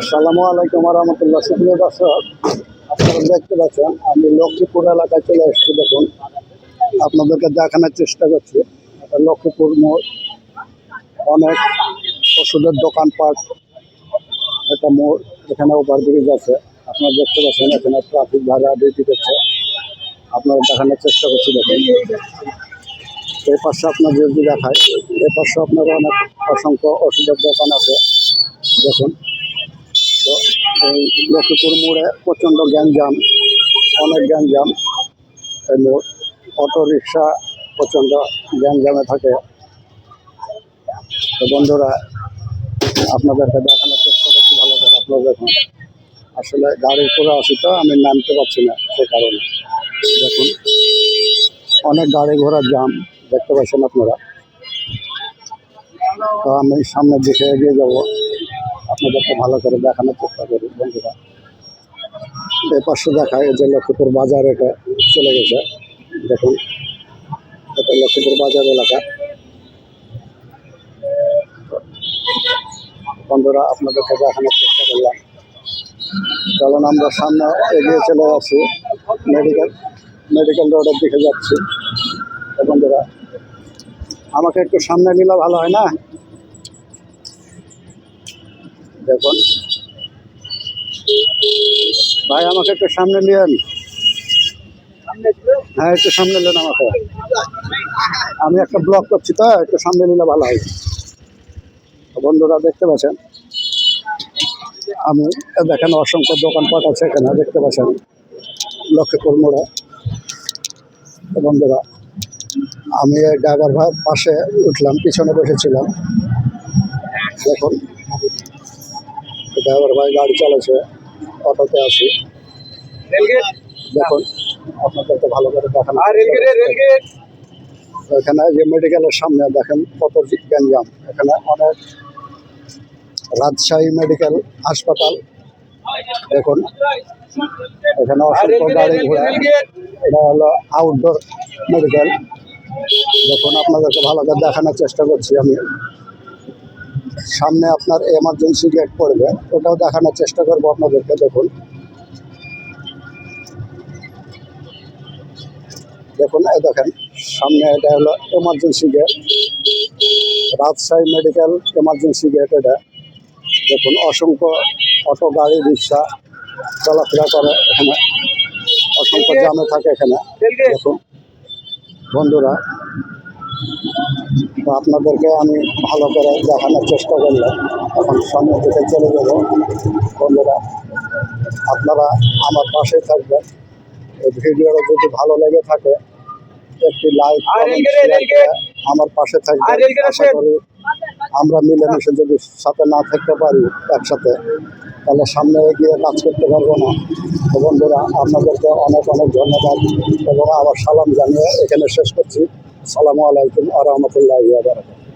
আসসালামু আলাইকুম রহমতুল্লাহ। সুপ্রিয় দর্শক, আপনারা দেখতে পাচ্ছেন আমি লক্ষ্মীপুর এলাকায় চলে এসেছি। দেখুন, আপনাদেরকে দেখানোর চেষ্টা করছি। এটা লক্ষ্মীপুর মোড়, অনেক ওষুধের দোকানপাট, একটা মোড়। এখানে ওভারব্রিজ আছে, আপনারা দেখতে পাচ্ছেন। এখানে ট্রাফিক ভাড়া ডিউটি করছে, আপনারা দেখানোর চেষ্টা করছি। দেখুন, এই পাশে আপনার যদি দেখায়, এই পাশে আপনার অনেক অসংখ্য ওষুধের দোকান আছে। দেখুন, তো এই লক্ষ্মীপুর মোড়ে প্রচণ্ড গ্যাঞ্জাম, অনেক গ্যাঞ্জাম। এই মোড়, অটো রিক্সা প্রচণ্ড গ্যাঞ্জামে থাকে। তো বন্ধুরা, আপনাদেরকে দেখানোর চেষ্টা করছি ভালো করে। আপনারা দেখুন, আসলে গাড়ির করে আসি তো আমি নামতে পারছি না, সে কারণে। দেখুন, অনেক গাড়ি ঘোড়ার জাম দেখতে পাচ্ছেন আপনারা। তো আমি সামনের দিকে এগিয়ে যাব, আপনাদেরকে ভালো করে দেখানোর চেষ্টা করি। বন্ধুরা, এ পাশে দেখায় যে লক্ষ্মীপুর বাজার, এটা চলে গেছে। দেখুন, এটা লক্ষ্মীপুর বাজার এলাকা। বন্ধুরা, আপনাদেরকে দেখানোর চেষ্টা করলাম। কারণ আমরা সামনে এগিয়ে চলে যাচ্ছি, মেডিকেল রোডের দিকে যাচ্ছি। তো বন্ধুরা, আমাকে একটু সামনে নিলে ভালো হয় না? দেখুন ভাই, আমাকে একটু সামনে নিয়েন। হ্যাঁ, একটু সামনে নেন আমাকে। আমি একটা ব্লগ করছি, তো একটু সামনে নিলে ভালো হয়। বন্ধুরা, দেখতে পাচ্ছেন আমি, দেখেন অসংখ্য দোকানপাট আছে এখানে, দেখতে পাচ্ছেন লক্ষ্মীপুর মোড়ে। বন্ধুরা, আমি এই ড্রাইভার ভাইয়ের পাশে উঠলাম, পিছনে বসেছিলাম। দেখুন, ড্রাইভার ভাই গাড়ি চালাচ্ছে, অটোতে আছি। দেখুন, আপনাদেরকে ভালো করে দেখানো। এখানে যে মেডিকেলের সামনে দেখেন কত গ্যাঞ্জাম। এখানে অনেক রাজশাহী মেডিকেল হাসপাতাল। দেখুন, এখানে অসংখ্য গাড়ি ঘোড়া। এটা হলো আউটডোর মেডিকেল। দেখুন, আপনাদেরকে ভালো করে দেখানোর চেষ্টা করছি আমি। সামনে আপনার এমার্জেন্সি গেট পড়বে, ওটাও দেখানোর চেষ্টা করবো আপনাদেরকে। দেখুন, দেখেন সামনে এটা হলো emergency gate, Rajshahi medical emergency gate এটা। দেখুন, অসংখ্য অটো গাড়ি রিক্সা চলাফেরা করে এখানে, অসংখ্য জামে থাকে এখানে। দেখুন বন্ধুরা, তো আপনাদেরকে আমি ভালো করে দেখানোর চেষ্টা করলাম। এখন সামনের দিকে চলে যাব। বন্ধুরা, আপনারা আমার পাশে থাকবেন। এই ভিডিওটা যদি ভালো লেগে থাকে, একটি লাইক আমার পাশে থাকবেন। আশা করি আমরা মিলেমিশে যদি সাথে না থাকতে পারি একসাথে, তাহলে সামনে এগিয়ে কাজ করতে পারবো না। তো বন্ধুরা, আপনাদেরকে অনেক অনেক ধন্যবাদ এবং আবার সালাম জানিয়ে এখানে শেষ করছি। আসসালামু আলাইকুম ওয়া রাহমাতুল্লাহি ওয়া বারাকাতুহু।